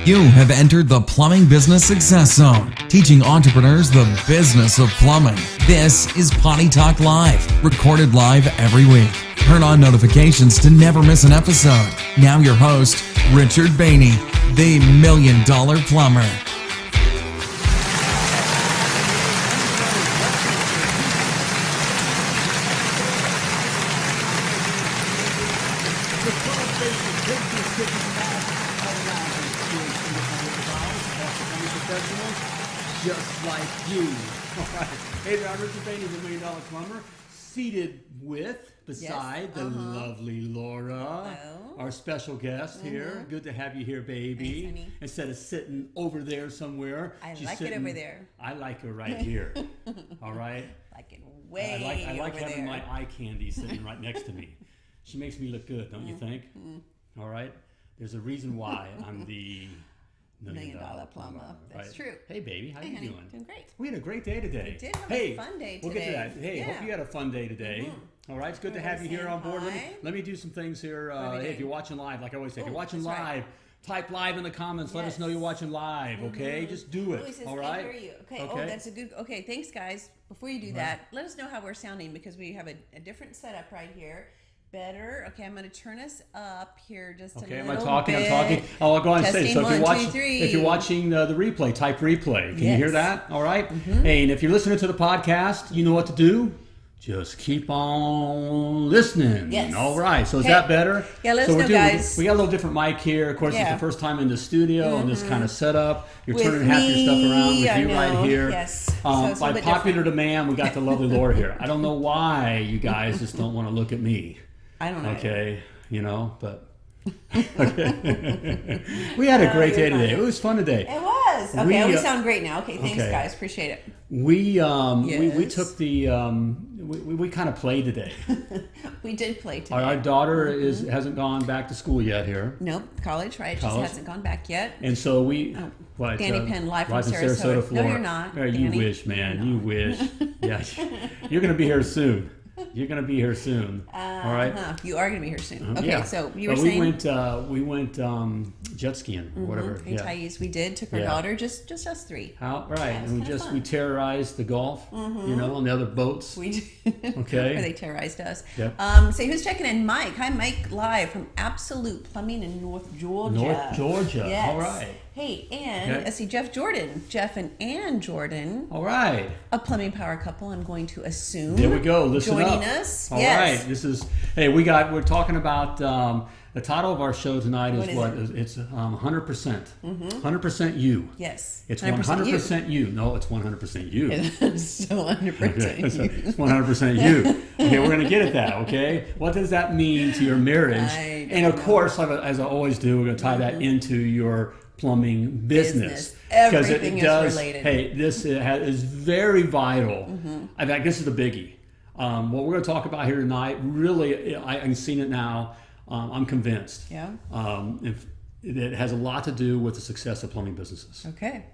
You have entered the Plumbing Business Success Zone, teaching entrepreneurs the business of plumbing. This is Potty Talk Live, recorded live every week. Turn on notifications to never miss an episode. Now your host, Richard Behney, the $1 Million Plumber. Just like you. All right. Hey there, I'm Richard Behney, the $1 Million Plumber, seated beside the lovely Laura, our special guest here. Good to have you here, baby. Thanks, honey. Instead of sitting over there somewhere. She's like it over there. I like her right here. All right? Like it way I like over having there. my eye candy sitting right next to me. She makes me look good, don't you think? All right? There's a reason why I'm the $1 Million Plumber. That's right? true. Hey, baby, how you honey. doing? Doing great. We had a great day today. We did have a fun day today. We'll get to that. Hey, Yeah. hope you had a fun day today. All right, it's good to have you here on board. Let me do some things here. Hey, if you're watching live, like I always say, if you're watching live, type live in the comments. Let us know you're watching live, okay? Just do it, Says, all right? I hear you. Okay. Oh, that's a good. Okay, thanks, guys. Before you do that, let us know how we're sounding because we have a different setup right here. Better. Okay, I'm going to turn us up here just a little bit. Am I talking? I'm talking. Oh, I'll go ahead and say. So if you're watching the replay, type replay. Can you hear that? All right. Hey, and if you're listening to the podcast, you know what to do. Just keep on listening. Yes. All right. So is that better? Yeah, let us know, guys. We got a little different mic here. Of course, it's the first time in the studio and this kind of setup. You're with turning half your stuff around with you right here. Yes. By popular demand, we got the lovely Laura here. I don't know why you guys just don't want to look at me. I don't know. Okay, but okay. We had a great day today. It was fun today. It was. Okay, we sound great now. Okay, thanks, guys. Appreciate it. We took the we kind of played today. We did play today. Our daughter hasn't gone back to school yet here. Nope, college, right? Just hasn't gone back yet. And so we Danny Penn live from Sarasota, Florida. No, you're not. You wish, man. You wish. Yeah, you're gonna be here soon. You're going to be here soon. All right. You are going to be here soon. Okay. Yeah. So you were saying we went jet skiing or whatever. We did. Took our daughter. Just us three. Right. And we terrorized the Gulf. On the other boats. We did. Okay. Or they terrorized us. Yep. So who's checking in? Mike. Hi, Mike. Live from Absolute Plumbing in North Georgia. North Georgia. Yes. All right. Hey, and I see Jeff and Ann Jordan. All right. A plumbing power couple, I'm going to assume. There we go. Listen joining up. us. All yes. right. This is, we're talking about, the title of our show tonight is what? It's 100%. 100% you. Yes. It's 100% you. No, it's 100% you. It's still 100% you. It's 100% you. Okay, we're going to get at that, okay? What does that mean to your marriage? And of course, as I always do, we're going to tie that into your plumbing business. Everything is related. Hey, this is very vital. In fact, this is the biggie. What we're going to talk about here tonight, really, I've seen it now. I'm convinced. Yeah. It has a lot to do with the success of plumbing businesses. Okay.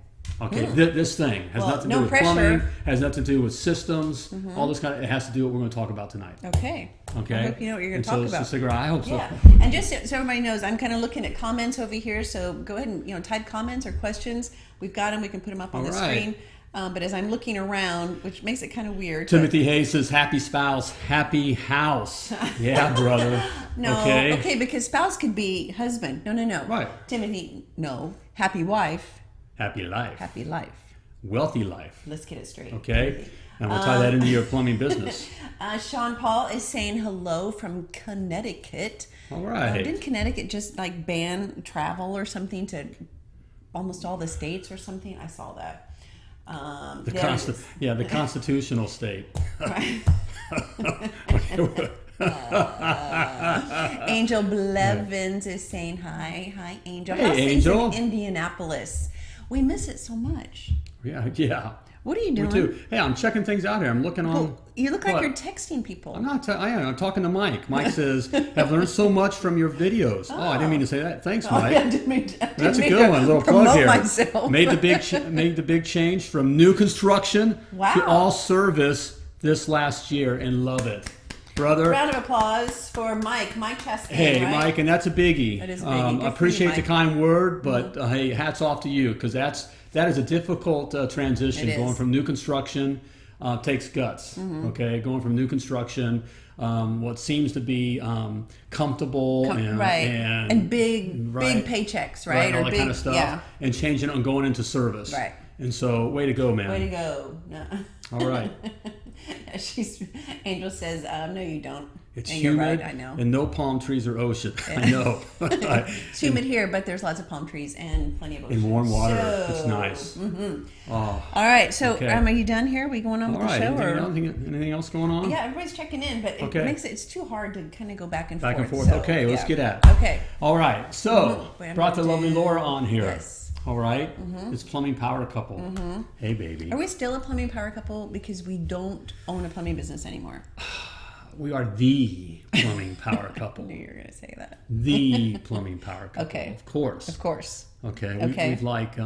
This thing has nothing to do with plumbing, has nothing to do with systems, all this kind of, it has to do with what we're going to talk about tonight. Okay. I hope you know what you're going to talk about. So I hope so. Yeah. And just so everybody knows, I'm kind of looking at comments over here, so go ahead and type comments or questions. We've got them. We can put them up on the screen. But as I'm looking around, which makes it kind of weird. Timothy Hayes says, happy spouse, happy house. Yeah, brother. No, okay, because spouse could be husband. No. Right. Timothy, no. Happy wife. Happy life. Happy life. Wealthy life. Let's get it straight. Okay. And we'll tie that into your plumbing business. Sean Paul is saying hello from Connecticut. All right. Didn't Connecticut just ban travel or something to almost all the states or something? I saw that. The constitutional state. Right. Angel Blevins is saying hi. Hi, Angel. Hey, How's Angel. things in Indianapolis? We miss it so much. Yeah. What are you doing? Me too. Hey, I'm checking things out here. I'm looking on. You look like you're texting people. I'm not. I am. I'm talking to Mike. Mike says, "Have learned so much from your videos." Oh, I didn't mean to say that. Thanks, Mike. Yeah, I didn't mean to That's a good one. A little plug here. Myself. Made the big change from new construction to all service this last year, and love it. brother. Round of applause for Mike. Mike Chastain. Hey, right? Mike, and that's a biggie. That is a biggie. I appreciate the kind word, but hey, hats off to you, because that is a difficult transition. Going from new construction takes guts. Okay, going from new construction, what seems to be comfortable and big paychecks, right? All or that big, kind of stuff, and changing and going into service. Right. And so, way to go, man. Way to go. No. All right. Angel says, no, you don't. It's and humid, you're right, I know. And no palm trees or ocean. I know. It's humid here, but there's lots of palm trees and plenty of ocean. In warm water. So, it's nice. All right, so okay. are you done here? Are we going on with the show? Anything else going on? Yeah, everybody's checking in, but it's too hard to kind of go back and forth. So, okay, let's get at it. Okay. All right, so brought the lovely Laura on here. Yes. All right, it's Plumbing Power Couple. Hey, baby. Are we still a plumbing power couple because we don't own a plumbing business anymore? We are the plumbing power couple. I knew you were going to say that. The plumbing power couple. Okay. Of course. Of course. Okay. We've like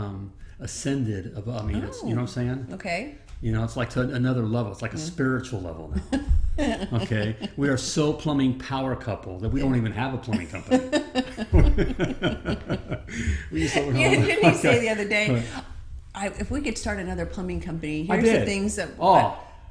ascended above. I mean, it's, you know what I'm saying? Okay. You know, it's like to another level. It's like a spiritual level now. Okay. We are so plumbing power couple that we don't even have a plumbing company. Didn't you say the other day, if we could start another plumbing company, here's the things that...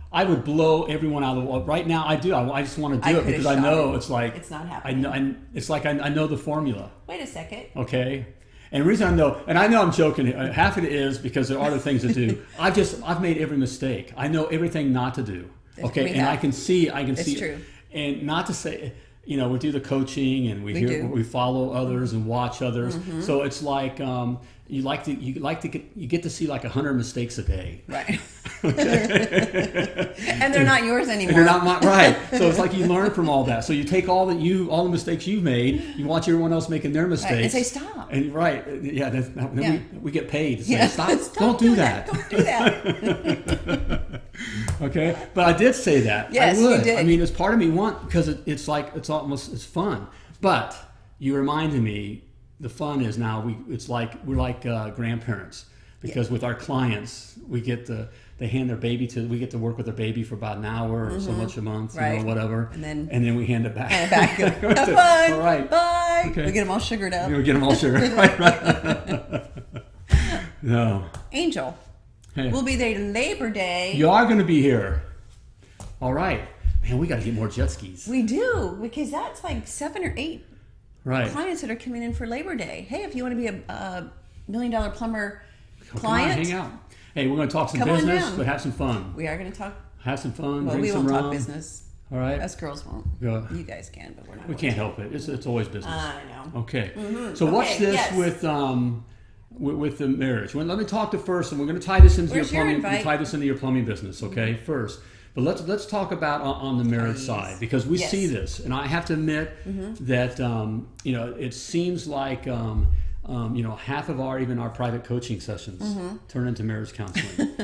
I would blow everyone out of the wall. Right now, I do. I just want to do it because I know it's like... It's not happening. I know the formula. Wait a second. Okay? And the reason I know, and I know I'm joking, half of it is because there are other things to do. I've made every mistake. I know everything not to do. Okay? And I can see. It's true. And not to say... You know, we do the coaching and we follow others and watch others. So it's like you get to see like 100 mistakes a day. Right. And they're not yours anymore. And they're not mine, right. So it's like you learn from all that. So you take all the mistakes you've made, you watch everyone else making their mistakes. Right. And say stop. And we get paid to say stop. Don't do that. Don't do that. Okay, but I did say that. Yes, I would. you did. I mean, it's part of me because it's like it's fun. But you reminded me the fun is now we're like grandparents because with our clients we get they hand their baby we get to work with their baby for about an hour or so much a month, whatever, and then we hand it back. Have fun. All right. Bye. Okay. We get them all sugared up. We get them all sugared. right. No. Angel. Hey. We'll be there Labor Day. You are going to be here. All right. Man, we got to get more jet skis. We do, because that's like 7 or 8 clients that are coming in for Labor Day. Hey, if you want to be a $1 million plumber client. Come on, hang out. Hey, we're going to talk some business, but have some fun. We are going to talk. Have some fun. Well, drink we some won't rum. talk business. All right. Us girls won't. You guys can, but we're not. We can't help it. It's always business. I know. Okay. So what's this with the marriage? Well, let me talk to first, and we're going to tie this into your plumbing. Tie this into your plumbing business, okay? First, but let's talk about on the marriage side, because we see this, and I have to admit that it seems like half of our private coaching sessions turn into marriage counseling.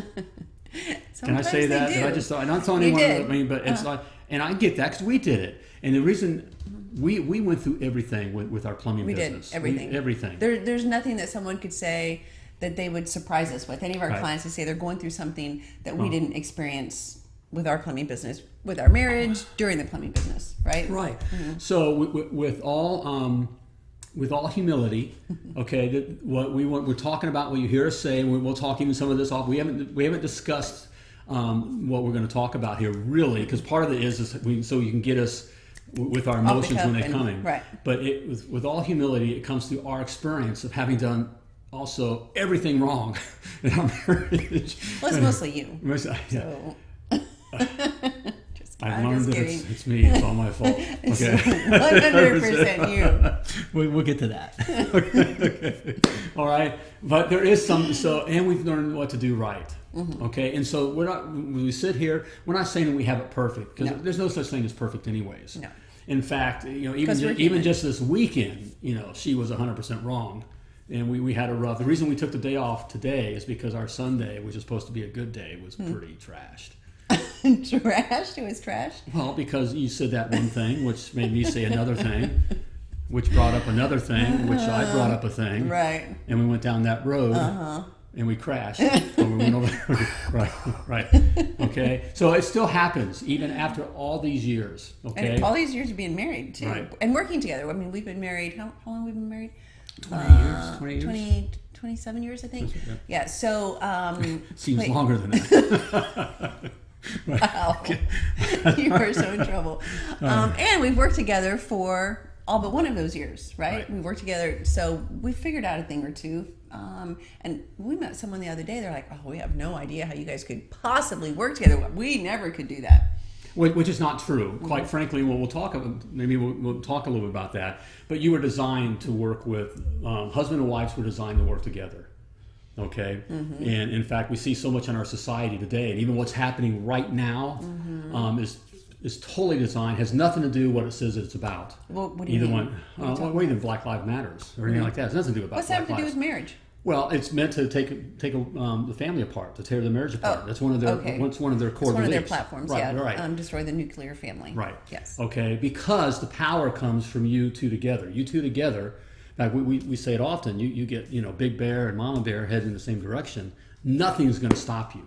Can I say that? They do. I just thought, I'm not telling anyone, but it's like, and I get that because we did it, and the reason. We went through everything with our plumbing business. We did everything. There's nothing that someone could say that they would surprise us with. Any of our clients would say they're going through something that we didn't experience with our plumbing business, with our marriage, during the plumbing business, right? Right. So with all humility, okay, we're talking about what you hear us say, and we'll talk even some of this off. We haven't discussed what we're going to talk about here really, because part of it is so you can get us with our emotions when they're coming. Right. But with all humility, it comes through our experience of having done also everything wrong in our marriage. Well, it's mostly you. So. I've learned that it's me. It's all my fault. Okay. It's 100% you. We'll get to that. Okay. All right. But there is some, and we've learned what to do right. Okay. And so when we sit here, we're not saying that we have it perfect, because there's no such thing as perfect anyways. No. In fact, even just this weekend, she was 100% wrong. And we had a rough. The reason we took the day off today is because our Sunday, which is supposed to be a good day, was pretty trashed. Trashed? It was trashed? Well, because you said that one thing, which made me say another thing, which brought up another thing, which I brought up a thing. Right. And we went down that road. and we crashed. When we went over. Right. Okay. So it still happens even after all these years. Okay. And all these years of being married too, right. and working together. I mean, we've been married. How long have we been married? 20 years. 27 years, I think. Yeah. So seems longer than that. Wow. You are so in trouble. And we've worked together for all but one of those years, right? We worked together, so we figured out a thing or two. And we met someone the other day. They're like, "Oh, we have no idea how you guys could possibly work together. We never could do that." Which is not true. Quite frankly, we'll talk. Maybe we'll talk a little bit about that. But you were designed to work with husband and wives were designed to work together. Okay, and in fact, we see so much in our society today, and even what's happening right now is totally designed. Has nothing to do what it says it's about. Well, what do you mean? What even Black Lives Matters or anything like that? It has nothing to do about. What's that have to do with marriage? Well, it's meant to take the family apart, to tear the marriage apart. That's one of their one of their core beliefs. One of their platforms. Right. Destroy the nuclear family. Right. Yes. Okay, because the power comes from you two together. You two together. In fact, we say it often. You get Big Bear and Mama Bear heading in the same direction. Nothing's going to stop you.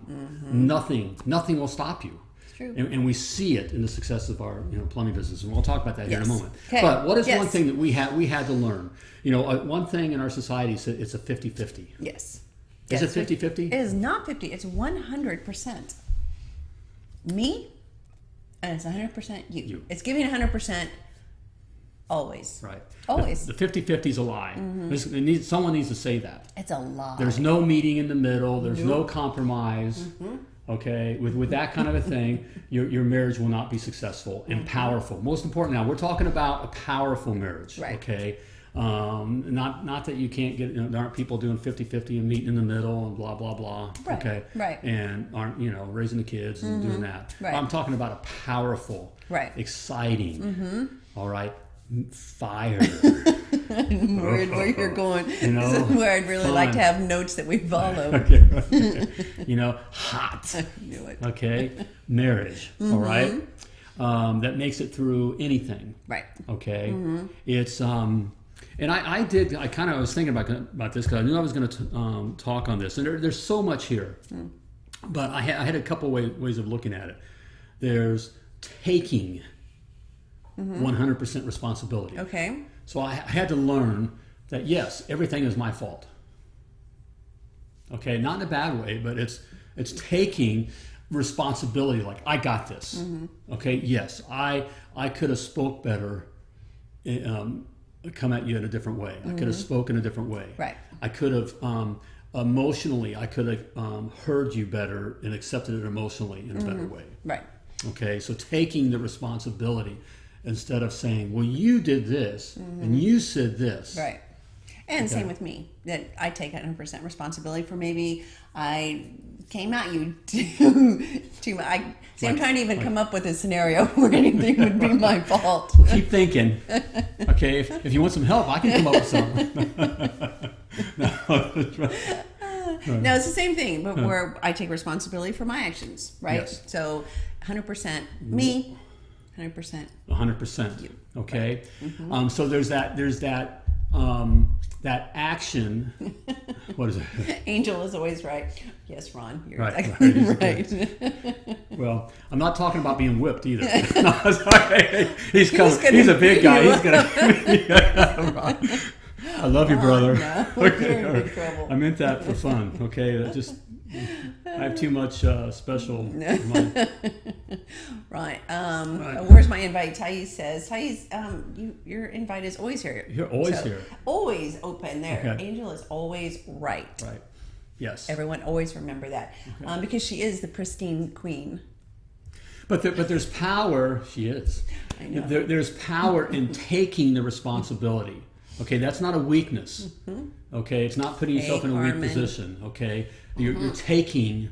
Nothing will stop you. True. And we see it in the success of our plumbing business, and we'll talk about that here in a moment. Okay. But what is one thing that we had to learn? One thing in our society is it's a 50-50. Yes. Is it 50-50? It is not 50. It's 100% me, and it's 100% you. It's giving 100% always. Right. Always. The 50-50 is a lie. Someone needs to say that. It's a lie. There's no meeting in the middle. There's no compromise. Okay, with that kind of a thing, your marriage will not be successful and powerful. Most important, now we're talking about a powerful marriage. Right. Okay, not that you can't get. There aren't people doing 50-50 and meeting in the middle and blah blah blah. Right. Okay. Right. And aren't raising the kids and doing that. Right. I'm talking about a powerful, exciting. All right. Fire. Word where you're going. This is where I'd really like to have notes that we follow. Hot. I knew it. Okay, marriage. All right, that makes it through anything. Right. Okay, it's and I was thinking about this because I knew I was going to talk on this, and there's so much here, but I had a couple ways of looking at it. There's taking 100% responsibility. Okay. So I had to learn that yes, everything is my fault. Okay, not in a bad way, but it's taking responsibility. Like I got this. Okay, yes, I could have spoke better, come at you in a different way. I could have spoken a different way. Right. I could have emotionally. I could have heard you better and accepted it emotionally in a better way. Right. Okay, so taking the responsibility. Instead of saying, well, you did this and you said this. Right. And same with me, that I take 100% responsibility for maybe I came at you too much. I'm trying to even come up with a scenario where anything would be my fault. Well, keep thinking. Okay, if you want some help, I can come up with some. No, it's the same thing, but where I take responsibility for my actions, right? Yes. So 100% me. 100%. You. Okay. Right. So there's that action. What is it? Angel is always right. Yes, Ron, you're right, exactly right. Well, I'm not talking about being whipped either. No, sorry. He's coming. He's a big guy. He's gonna. I love you, brother. No, okay. you're in big trouble. I meant that for fun. Okay. That just. I have too much special. Right. Where's my invite? Thais says, your invite is always here. You're always here. Always open there. Okay. Angel is always right. Right. Yes. Everyone always remember that. Okay. Because she is the pristine queen. But there's power. She is. I know. There's power in taking the responsibility. Okay, that's not a weakness. Okay, it's not putting yourself in a weak position. Okay, you're taking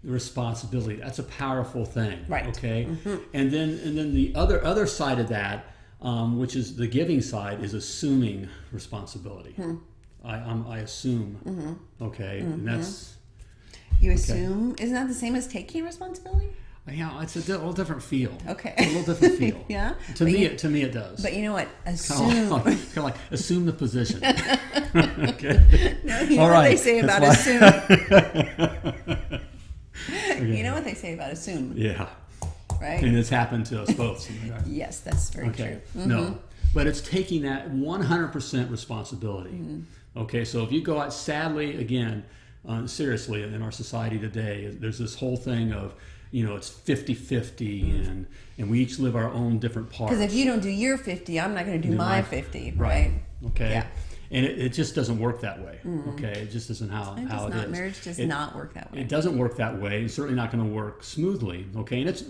the responsibility. That's a powerful thing. Right. Okay, and then the other side of that, which is the giving side, is assuming responsibility. I assume. Okay, and that's you assume. Isn't that the same as taking responsibility? Yeah, it's a little different feel. Okay. It's a little different feel. Yeah. To me, it does. But you know what? Assume. Kind of like assume the position. Okay. No, you know what they say about assume. Okay. You know what they say about assume. Yeah. Right. And it's happened to us both. Yes, that's very true. Mm-hmm. No, but it's taking that 100% responsibility. Mm-hmm. Okay, so if you go out, sadly, again, seriously, in our society today, there's this whole thing of, it's 50-50 and we each live our own different parts. Because if you don't do your 50, I'm not going to do my 50, right? Okay. Yeah. And it just doesn't work that way. Okay, it just isn't how it is. Marriage does not work that way. It doesn't work that way. It's certainly not going to work smoothly. Okay, and it's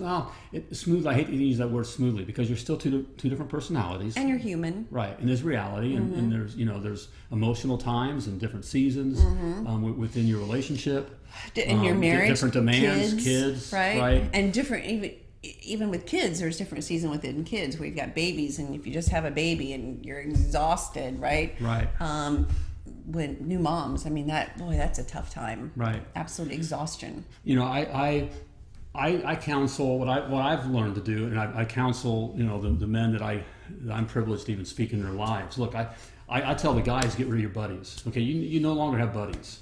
smooth. I hate to use that word smoothly because you're still two different personalities. And you're human. Right, and there's reality, and there's there's emotional times and different seasons within your relationship. In your marriage, different demands, kids, right, and different even with kids, there's different season within kids where you've got babies, and if you just have a baby and you're exhausted, right? Right. When new moms, I mean that's a tough time. Right. Absolute exhaustion. I counsel what I've learned to do, and I counsel the men that I'm privileged to even speak in their lives. Look, I tell the guys, get rid of your buddies. Okay, you no longer have buddies.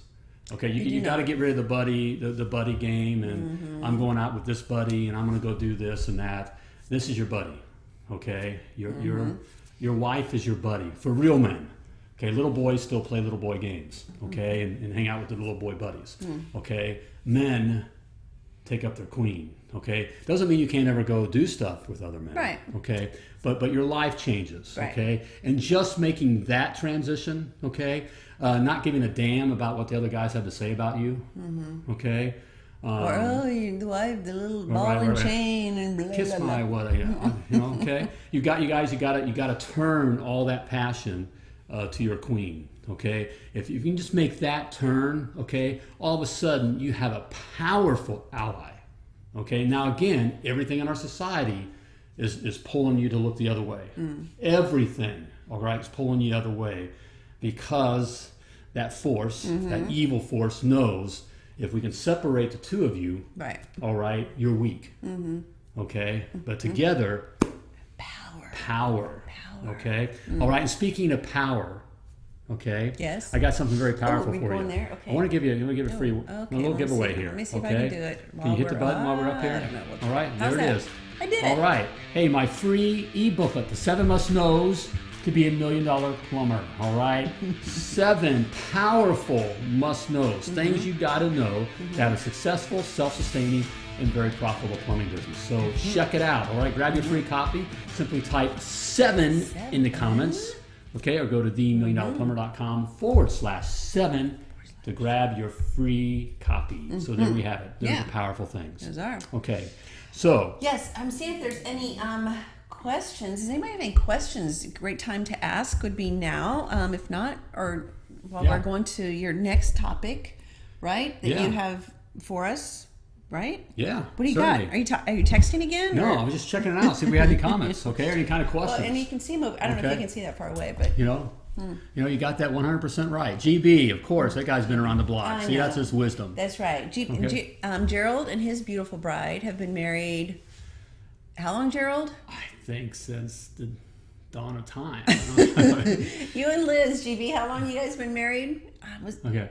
Okay, you got to get rid of the buddy game, and I'm going out with this buddy, and I'm going to go do this and that. This is your buddy, okay? Your wife is your buddy for real men. Okay, little boys still play little boy games, okay, and hang out with their little boy buddies. Okay, men take up their queen. Okay, doesn't mean you can't ever go do stuff with other men. Right. Okay, but your life changes. Right. Okay, and just making that transition. Okay. Not giving a damn about what the other guys have to say about you, okay? Or the wife, the little ball and chain, and blah, kiss blah, my blah. what? Okay. You gotta turn all that passion to your queen, okay? If you can just make that turn, okay, all of a sudden you have a powerful ally, okay? Now again, everything in our society is pulling you to look the other way. Everything, all right, is pulling you the other way. Because that force, that evil force, knows if we can separate the two of you, right? All right, you're weak. Okay, but together, power. Okay, all right. And speaking of power, okay. Yes. I got something very powerful for you. There? Okay. I want to give you a free, a little giveaway here. Let me see if okay? I can do it. Can you hit the button while we're up here? I don't know all right, How's there that? it is. I did it. All right. Hey, my free ebooklet, The 7 Must Knows to Be a $1 Million Plumber. All right. 7 powerful must knows, things you got to know to have a successful, self-sustaining, and very profitable plumbing business. So check it out. All right. Grab your free copy. Simply type 7 in the comments. Okay. Or go to themilliondollarplumber.com/7 to grab your free copy. So there we have it. Those are powerful things. Those are. Okay. So. Yes. I'm seeing if there's any questions. Does anybody have any questions? A great time to ask would be now. If not, or while we're going to your next topic, right? That you have for us, right? Yeah. What do you certainly. got? Are you texting again? No, I was just checking it out. See if we had any comments, okay, or any kind of questions. Well, and you can see them. I don't know if you can see that far away, but you got that 100% right. GB, of course, that guy's been around the block. See, that's his wisdom. That's right. Gerald and his beautiful bride have been married. How long, Gerald? I think since the dawn of time. You and Liz, GB, how long you guys been married?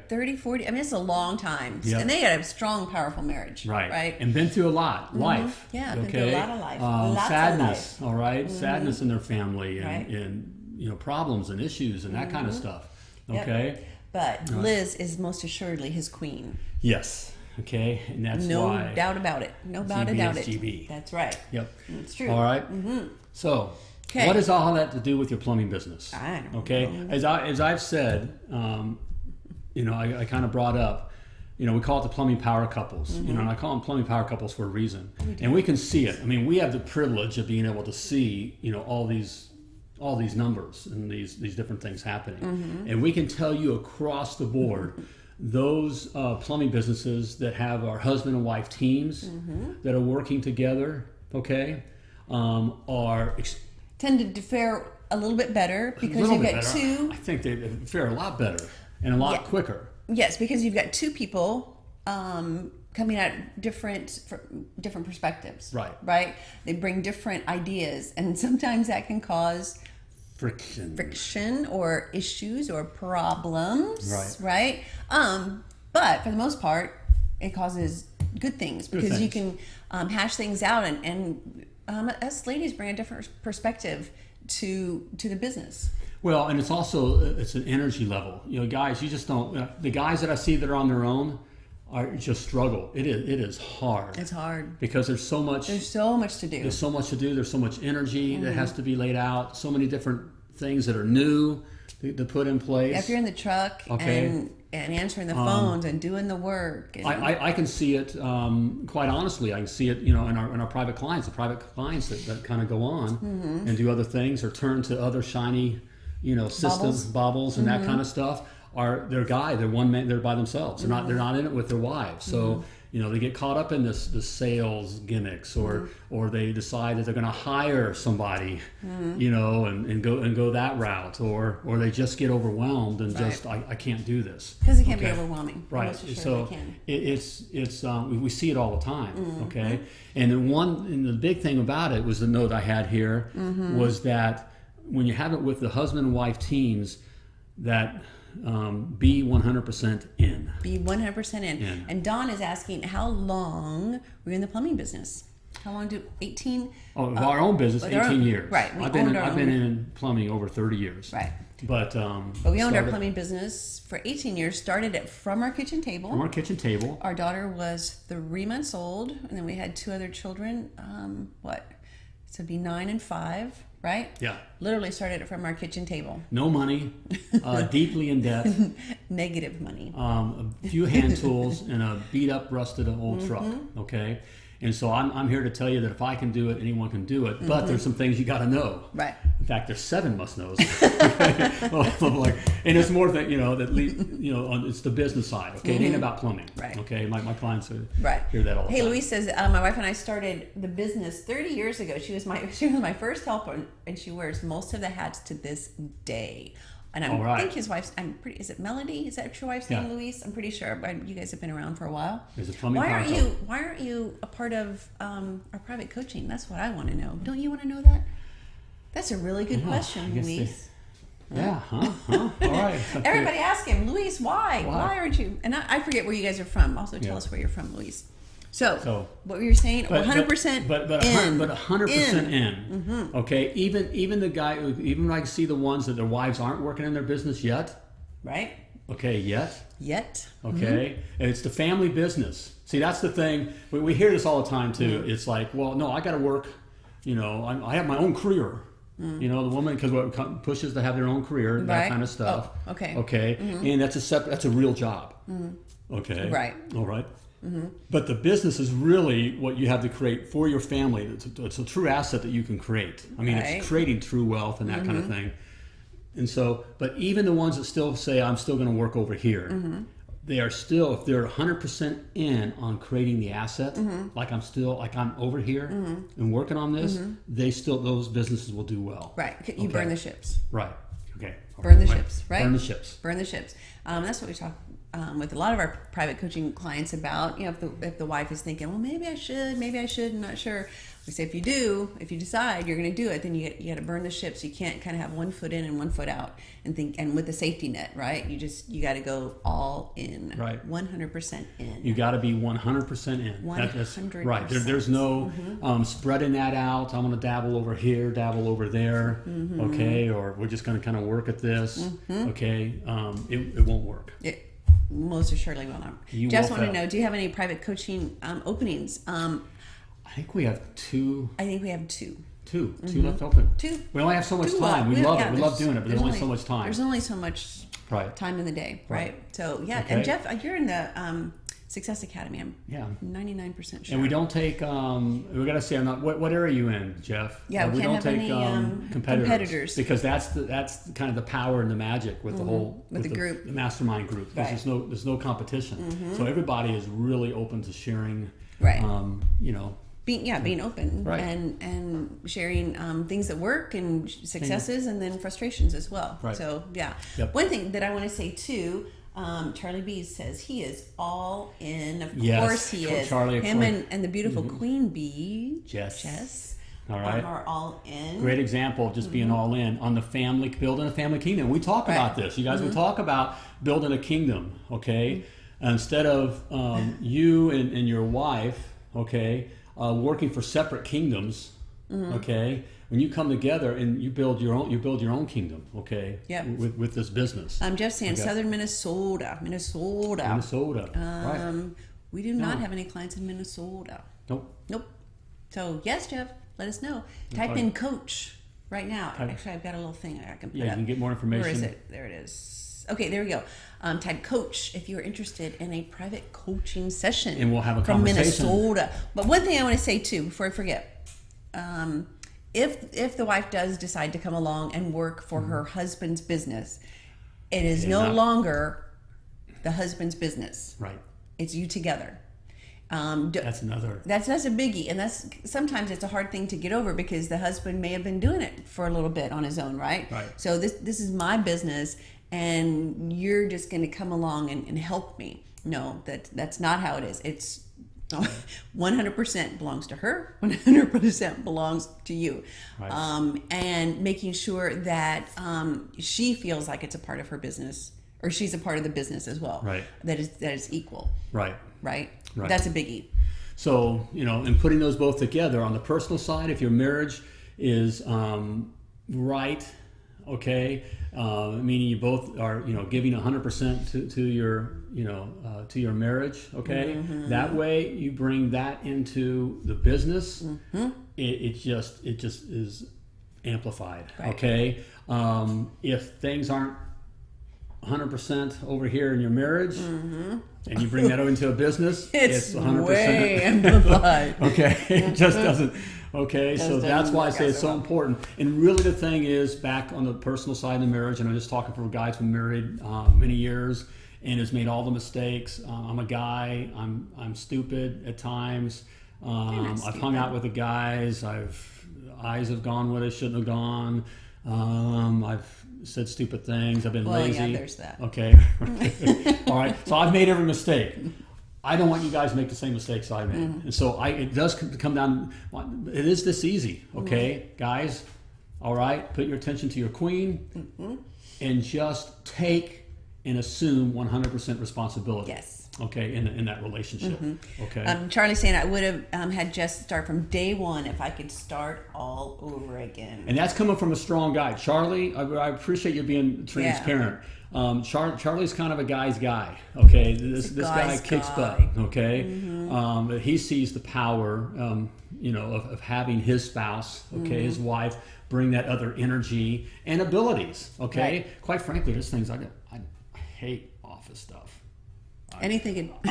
30, 40. I mean, it's a long time. Yep. And they had a strong, powerful marriage. Right. And been through a lot. Life. Yeah, been through a lot of life. Sadness, of life. All right? Sadness in their family and problems and issues and that kind of stuff. Okay? Yep. But Liz is most assuredly his queen. Yes. Okay, and that's why. No doubt about it. No doubt about it. GB. That's right. Yep. It's true. All right. So, what does all that to do with your plumbing business? I don't know. As I've said, I kind of brought up, we call it the plumbing power couples. And I call them plumbing power couples for a reason. And we can see it. I mean, we have the privilege of being able to see, all these numbers and these different things happening, and we can tell you across the board. Those plumbing businesses that have our husband and wife teams that are working together, okay, tended to fare a little bit better because you've got two. I think they fare a lot better and a lot quicker. Yes, because you've got two people coming at different perspectives. Right. They bring different ideas, and sometimes that can cause friction or issues or problems. Right. But for the most part, it causes good things because you can hash things out, and us ladies bring a different perspective to the business. Well, and it's an energy level. Guys, you just don't. The guys that I see that are on their own are just struggle. It is hard. It's hard because there's so much. There's so much to do. There's so much to do. There's so much energy that has to be laid out. So many different things that are new to put in place. Yeah, if you're in the truck and answering the phones and doing the work. And I can see it, quite honestly, I can see it, in our private clients, that kind of go on and do other things or turn to other shiny, systems, baubles and that kind of stuff. They're one man, they're by themselves. They're not in it with their wives. So, they get caught up in this sales gimmicks or they decide that they're going to hire somebody, and go that route or they just get overwhelmed and I can't do this. Because it can be overwhelming. Right. So it's we see it all the time. Okay. And the big thing about it was the note I had here was that when you have it with the husband and wife teams, that be 100% in. Be 100% in. And Dawn is asking, how long were you in the plumbing business? How long 18? Our own business, 18 years. Right. I've been in plumbing over 30 years. Right. But we owned our plumbing busining for 18 years. Started it from our kitchen table. Our daughter was 3 months old, and then we had 2 other children. So it'd be 9 and 5. Right? Yeah. Literally started it from our kitchen table. No money, deeply in debt. Negative money. A few hand tools and a beat up, rusted old truck. Okay. And so I'm here to tell you that if I can do it, anyone can do it. But there's some things you got to know. Right. In fact, there's 7 must-knows. And it's more that it's the business side. Okay, it ain't about plumbing. Right. Okay, my clients right. hear that all the time. Hey, Louise says my wife and I started the business 30 years ago. She was my first helper, and she wears most of the hats to this day. And I think his wife's, is it Melody? Is that your wife's name, Louise? I'm pretty sure. You guys have been around for a while. There's a plumbing Why aren't you a part of our private coaching? That's what I want to know. Don't you want to know that? That's a really good question, Louise. Yeah, huh? All right. Everybody ask him, Louise, why? Why aren't you? And I forget where you guys are from. Also tell us where you're from, Louise. So what were you saying? 100% but 100% in. Okay, even the guy, even I see the ones that their wives aren't working in their business yet. Right. Okay, yet. Okay, and it's the family business. See, that's the thing. We hear this all the time too. It's like, well, no, I got to work. I have my own career. The woman, because what pushes to have their own career, that kind of stuff. Oh, okay. Okay, and that's a real job. Okay. Right. All right. But the business is really what you have to create for your family. It's a true asset that you can create. I mean, it's creating true wealth and that kind of thing. And so, but even the ones that still say, I'm still going to work over here, they are still, if they're 100% in on creating the asset, like I'm over here and working on this, those businesses will do well. Right. You burn the ships. Right. Okay. Burn the ships, right? Burn the ships. Burn the ships. That's what we talk with a lot of our private coaching clients about. If the wife is thinking, well, maybe I should, I'm not sure. We say, if you decide you're going to do it, then you got to burn the ships. You can't kind of have one foot in and one foot out and with the safety net, right? You got to go all in, right? 100% in. You got to be 100% in. 100%. Right. There's no spreading that out. I'm going to dabble over here, dabble over there, okay? Or we're just going to kind of work at this, okay? It won't work. It most assuredly will not. Just want to know, do you have any private coaching openings? I think we have 2. Two left open. 2. We only have so much time. We love it. We love doing it, but there's only so much time. There's only so much time in the day, right? So okay. And Jeff, you're in the Success Academy. I'm 99% sure. And we don't take. We got to say, I'm not. What area are you in, Jeff? Yeah, we don't take any, competitors because that's kind of the power and the magic with the whole with the group, the mastermind group. Right. There's no competition, so everybody is really open to sharing. Right. Being open, right. and sharing things that work and successes and then frustrations as well. Right. So Yep. One thing that I want to say too, Charlie B says he is all in. Of Yes, course he is. Charlie, Him and the beautiful Queen Bee, Jess. All right. are all in. Great example of just being all in on the family, building a family kingdom. We talk about this. You guys will talk about building a kingdom, okay? Instead of you and your wife, okay, working for separate kingdoms, okay? When you come together and you build your own kingdom, okay? Yeah. With this business. I'm just saying, southern Minnesota. Right. We do not have any clients in Minnesota. Nope. So yes, Jeff, let us know. Type in coach right now. Actually, I've got a little thing I can put up. You can get more information. Where is it? There it is. Okay, there we go. Type coach if you're interested in a private coaching session. And we'll have a from conversation. Minnesota. But one thing I want to say too, before I forget, if the wife does decide to come along and work for her husband's business, it is no longer the husband's business. Right. It's you together. That's a biggie, and that's sometimes it's a hard thing to get over because the husband may have been doing it for a little bit on his own, right? So this is my business, and you're just going to come along and help me. No, that's not how it is. It's 100% belongs to her, 100% belongs to you. Right. And making sure that she feels like it's a part of her business, or she's a part of the business as well. Right. That is equal. Right. That's a biggie. So, and putting those both together on the personal side, if your marriage is right, okay, meaning you both are, giving 100% to your marriage, okay, that way you bring that into the business, it just is amplified, okay. If things aren't 100% over here in your marriage, and you bring that into a business, it's 100%. Way amplified. Okay, it just doesn't. Okay, so that's why I say it's so important. And really, the thing is, back on the personal side of the marriage, and I'm just talking for guys who been married many years and has made all the mistakes. I'm a guy. I'm stupid at times. I've hung out with the guys. Eyes have gone where they shouldn't have gone. I've said stupid things. I've been lazy. Yeah, there's that. Okay. All right. So I've made every mistake. I don't want you guys to make the same mistakes I made. And so it does come down. It is this easy. Okay, guys. All right. Put your attention to your queen and just take and assume 100% responsibility. Yes. Okay, in that relationship. Okay. Charlie's saying I would have had Jess start from day one if I could start all over again. And that's coming from a strong guy. Charlie, I appreciate you being transparent. Yeah. Charlie's kind of a guy's guy. Okay, this guy kicks butt. Okay, he sees the power, of having his spouse, okay, his wife, bring that other energy and abilities. Okay, right. Quite frankly, there's things I hate office stuff. I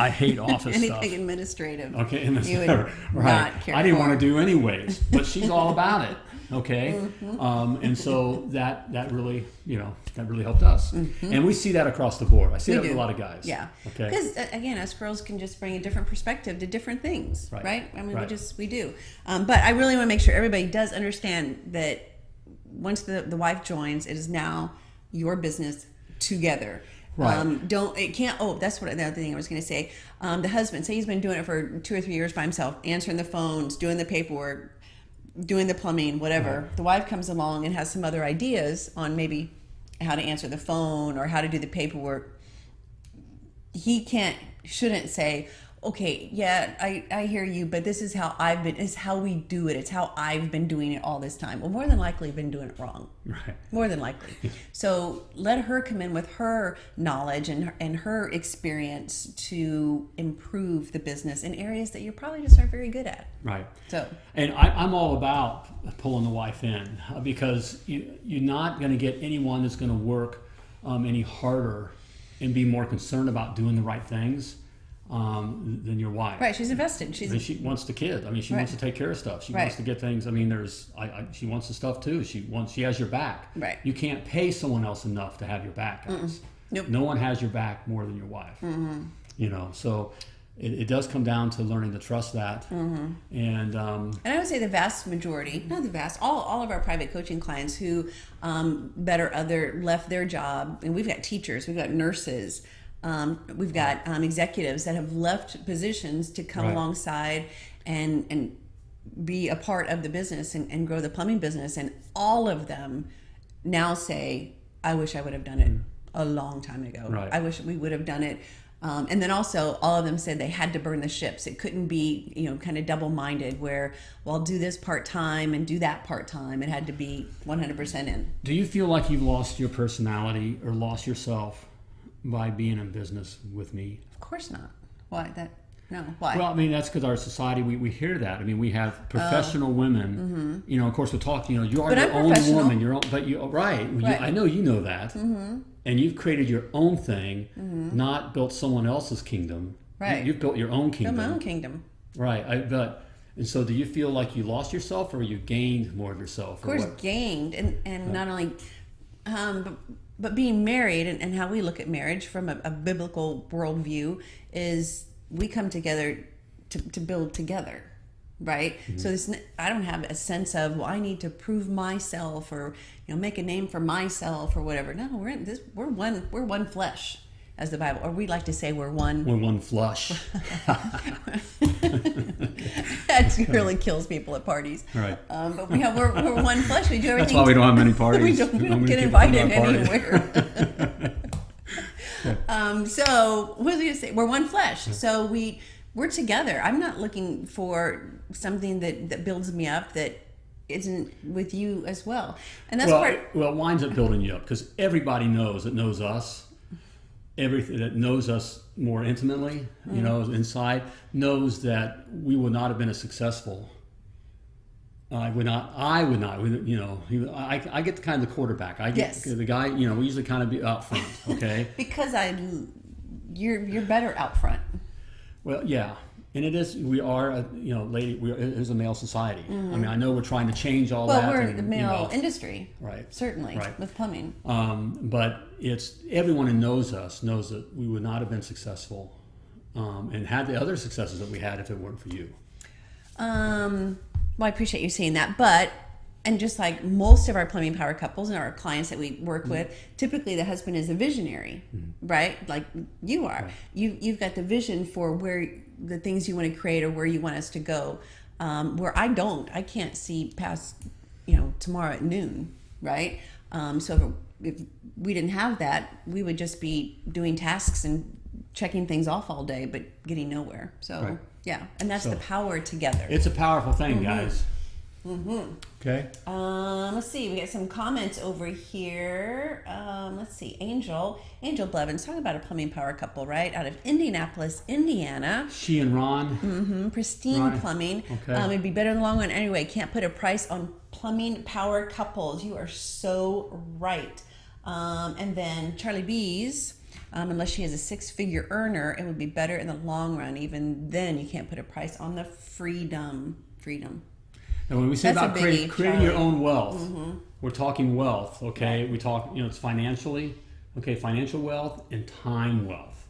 hate office anything stuff. Anything administrative. Okay, you would not care I didn't want to do anyways, but she's all about it. Okay, and so that really helped us, and we see that across the board. I see that with a lot of guys. Yeah. Okay. Because again, us girls can just bring a different perspective to different things, right? I mean, we do. But I really want to make sure everybody does understand that once the wife joins, it is now your business together. Right. That's what the other thing I was going to say. The husband, say he's been doing it for 2 or 3 years by himself, answering the phones, doing the paperwork, doing the plumbing, whatever. Right. The wife comes along and has some other ideas on maybe how to answer the phone or how to do the paperwork. He shouldn't say, okay, yeah, I hear you, but this is how we do it. It's how I've been doing it all this time. Well, more than likely, you've been doing it wrong. Right. More than likely. So let her come in with her knowledge and her experience to improve the business in areas that you probably just aren't very good at. Right. So. And I'm all about pulling the wife in because you're not going to get anyone that's going to work any harder and be more concerned about doing the right things than your wife. Right, she's invested. She wants the kid. I mean, she wants to take care of stuff. She wants to get things. I mean, she wants the stuff too. She has your back. Right. You can't pay someone else enough to have your back, guys. Nope. No one has your back more than your wife. So it does come down to learning to trust that. And I would say the vast majority, not the vast, all of our private coaching clients who left their job, and we've got teachers, we've got nurses, We've got executives that have left positions to come alongside and be a part of the business and grow the plumbing business. And all of them now say, I wish I would have done it a long time ago. Right. I wish we would have done it. And then also all of them said they had to burn the ships. It couldn't be, kind of double-minded where, well, I'll do this part-time and do that part-time. It had to be 100% in. Do you feel like you've lost your personality or lost yourself by being in business with me? Of course not. Why? No. Why? Well, I mean, that's because our society, we hear that. I mean, we have professional women. Of course, we're talking, you are your own woman. I know you know that. And you've created your own thing, not built someone else's kingdom. Right. You've built your own kingdom. Built my own kingdom. Right. And so do you feel like you lost yourself or you gained more of yourself? Of course, gained. And not only, but being married and how we look at marriage from a biblical worldview is we come together to build together. Right. So I don't have a sense of, well, I need to prove myself or, make a name for myself or whatever. No, we're one flesh, as the Bible, or we like to say we're one flush. That really kills people at parties. Right. But we're one flesh. We do everything. That's why we don't have many parties. we don't get invited anywhere. So what was I going to say? We're one flesh. So we're together. I'm not looking for something that builds me up that isn't with you as well. And that's well, it winds up building you up because everybody knows us. Everything that knows us more intimately, inside, knows that we would not have been as successful. I would not. I get kind of the quarterback. I get the guy. We usually kind of be out front. Okay. Because you're better out front. Well, yeah, and it is. We are, it is a male society. I mean, I know we're trying to change all that. Well, we're the male industry, right? Certainly, right. With plumbing. But it's everyone who knows us knows that we would not have been successful, and had the other successes that we had if it weren't for you. Well, I appreciate you saying that, and just like most of our plumbing power couples and our clients that we work with, typically the husband is a visionary, right? Like you are. Right. You've got the vision for where the things you want to create or where you want us to go. Where I can't see past, tomorrow at noon, right? So if we didn't have that, we would just be doing tasks and checking things off all day, but getting nowhere. So. Right. Yeah, and that's the power together. It's a powerful thing, guys. Okay. Let's see. We got some comments over here. Let's see. Angel Blevins talking about a plumbing power couple, right? Out of Indianapolis, Indiana. She and Ron. Pristine Ron. plumbing. Okay. It'd be better in the long run anyway. Can't put a price on plumbing power couples. You are so right. And then Charlie B's. Unless she has a six-figure earner, it would be better in the long run. Even then, you can't put a price on the freedom. And when we say That's about creating your own wealth, we're talking wealth, okay? Right. We talk, it's financially, okay, financial wealth and time wealth,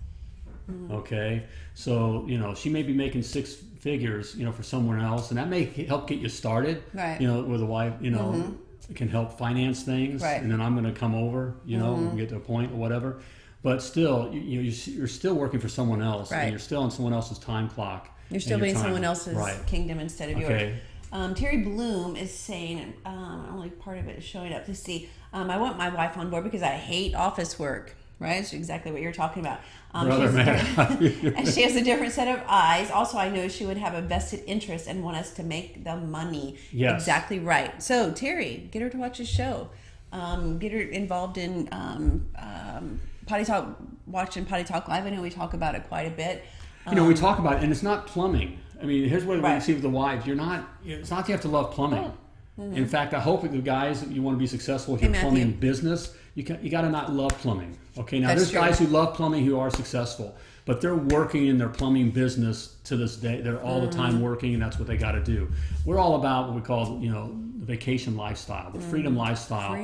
okay? So, she may be making six figures, for someone else, and that may help get you started, right? With a wife, it can help finance things, right? And then I'm going to come over, and get to a point or whatever. But still, you're still working for someone else, right? And you're still on someone else's time clock. You're still being someone else's kingdom instead of yours. Terry Bloom is saying, only part of it is showing up. Let's see. I want my wife on board because I hate office work. Right? That's exactly what you're talking about. And she has a different set of eyes. Also, I know she would have a vested interest and want us to make the money. Yes. Exactly right. So, Terry, get her to watch his show. Get her involved in Potty Talk, watching Potty Talk Live. I know we talk about it quite a bit. We talk about it, and it's not plumbing. I mean, here's what we see with the wives. It's not that you have to love plumbing. In fact, I hope that the guys that you want to be successful with your plumbing business, you got to not love plumbing. Okay, now there's guys who love plumbing who are successful, but they're working in their plumbing business to this day. They're all the time working, and that's what they got to do. We're all about what we call, the vacation lifestyle, the freedom lifestyle,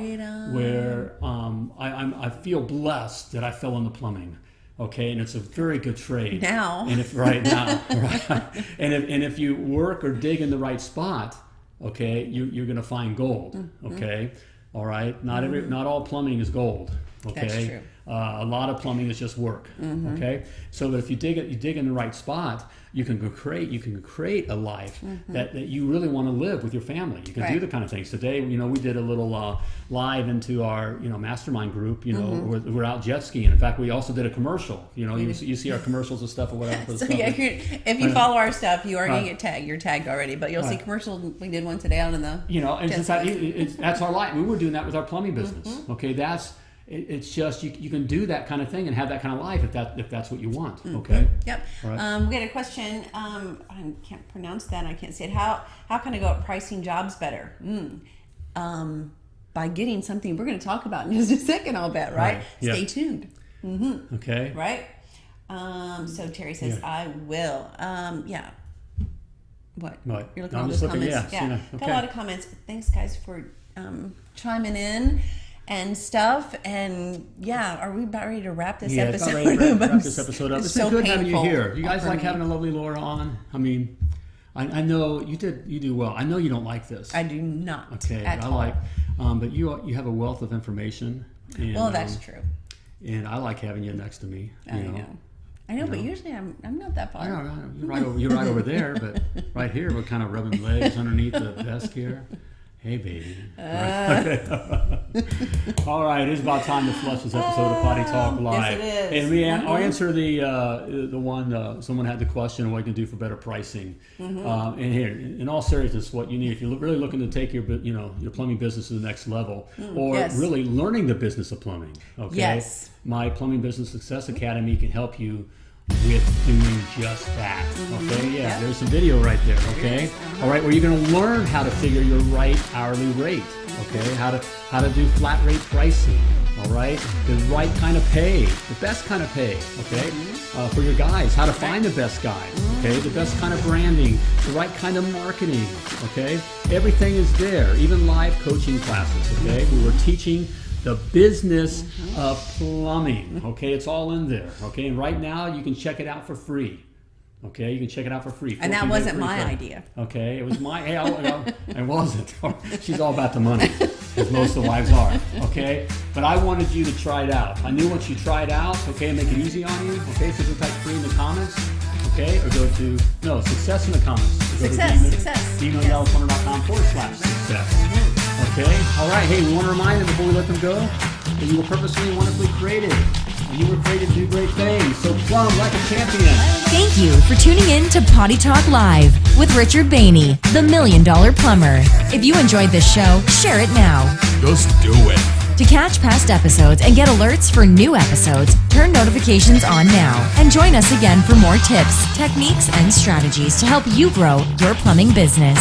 where I feel blessed that I fell into plumbing. Okay, and it's a very good trade now. And if right now, right, and if you work or dig in the right spot, okay, you're going to find gold. Okay, all right. Not all plumbing is gold. Okay, that's true. A lot of plumbing is just work. Okay, so that if you dig in the right spot, you can create a life that you really want to live with your family. You can do the kind of things. Today, we did a little live into our mastermind group. We're out jet skiing. In fact, we also did a commercial. You see our commercials and stuff or whatever. So if you follow our stuff, you are going to get tagged. You're tagged already, but you'll see commercials. We did one today out in the that's our life. We were doing that with our plumbing business. Okay, it's just you can do that kind of thing and have that kind of life if that's what you want. Okay. Yep. Right. We had a question. I can't pronounce that. I can't say it. How can I go at pricing jobs better? By getting something we're going to talk about in just a second. I'll bet. Right. Stay tuned. Okay. Right. So Terry says I will. Yeah. What? You're looking at all those comments. Okay. Got a lot of comments. Thanks, guys, for chiming in and stuff. And are we about ready to wrap this episode? Yeah, about ready to wrap this episode up. It's been good having you here. You guys like me. having a lovely Laura on? I mean, I know you do well. I know you don't like this. I do not. Okay, at all. But you have a wealth of information. And, well, that's true. And I like having you next to me. I know, but usually I'm not that far. I know. You're right over there, but right here we're kind of rubbing legs underneath the desk here. Hey, baby. All right, it's about time to flush this episode of Potty Talk Live. Yes, it is. And I'll answer the one, someone had the question, what you can do for better pricing. And here, in all seriousness, what you need, if you're really looking to take your plumbing business to the next level, or really learning the business of plumbing, okay? Yes. My Plumbing Business Success Academy can help you with doing just that. Okay, there's some video right there. Okay, all right, where you're going to learn how to figure your right hourly rate. Okay, how to do flat rate pricing. All right, the right kind of pay, the best kind of pay. Okay, for your guys, how to find the best guys. Okay, the best kind of branding, the right kind of marketing. Okay, everything is there. Even live coaching classes. Okay, we were teaching the business of plumbing. Okay, it's all in there. Okay, and right now you can check it out for free. Okay, you can check it out for free. And that wasn't my idea. Okay, it was my. It wasn't. She's all about the money, as most of the wives are. Okay, but I wanted you to try it out. I knew once you tried out, okay, make it easy on you. Okay, so you type free in the comments. Okay, or go to success in the comments. Success. emailyallaplumber.com/success. Okay, all right. Hey, we want to remind them before we let them go that you were purposely and wonderfully created. And you were created to do great things. So plumb like a champion. Thank you for tuning in to Potty Talk Live with Richard Behney, the $1 Million Plumber. If you enjoyed this show, share it now. Just do it. To catch past episodes and get alerts for new episodes, turn notifications on now and join us again for more tips, techniques, and strategies to help you grow your plumbing business.